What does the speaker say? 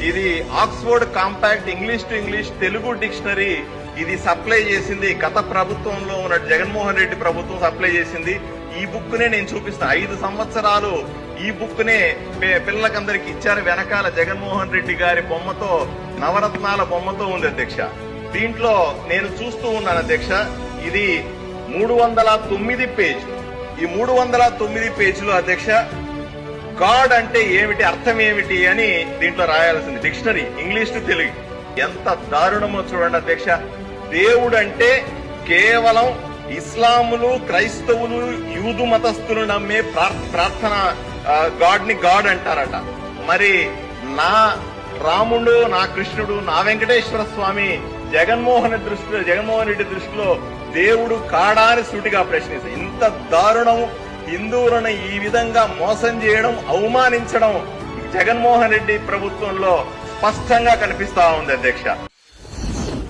ఇది Oxford compact English to English Telugu dictionary ఇది supply చేసింది. గత ప్రభుత్వంలో ఉన్న జగన్మోహన్ రెడ్డి ప్రభుత్వం సప్లై చేసింది. ఈ బుక్ నే నేను చూపిస్తాను. 5 సంవత్సరాలు ఈ బుక్ నే పిల్లలకందరికి ఇచ్చారు. వెనకాల జగన్మోహన్ రెడ్డి గారి బొమ్మతో, నవరత్నాల బొమ్మతో ఉంది అధ్యక్ష. దీంట్లో నేను చూస్తూ ఉన్నాను అధ్యక్ష. ఇది 309 పేజ్. ఈ 309 పేజీలో అధ్యక్ష గాడ్ అంటే ఏమిటి, అర్థం ఏమిటి అని దీంట్లో రాయాల్సింది. Dictionary English to Telugu. ఎంత దారుణమో చూడండి అధ్యక్ష. దేవుడు అంటే కేవలం ఇస్లాములు, క్రైస్తవులు, యూదు మతస్థులు నమ్మే ప్రార్థన గాడ్ ని గాడ్ అంటారట. మరి నా రాముడు, నా కృష్ణుడు, నా వెంకటేశ్వర స్వామి జగన్మోహన్ రెడ్డి దృష్టిలో దేవుడు కాడా అని సూటిగా ప్రశ్నిస్తారు. ఇంత దారుణం, హిందువులను ఈ విధంగా మోసం చేయడం, అవమానించడం జగన్మోహన్ రెడ్డి ప్రభుత్వంలో స్పష్టంగా కనిపిస్తా ఉంది అధ్యక్ష.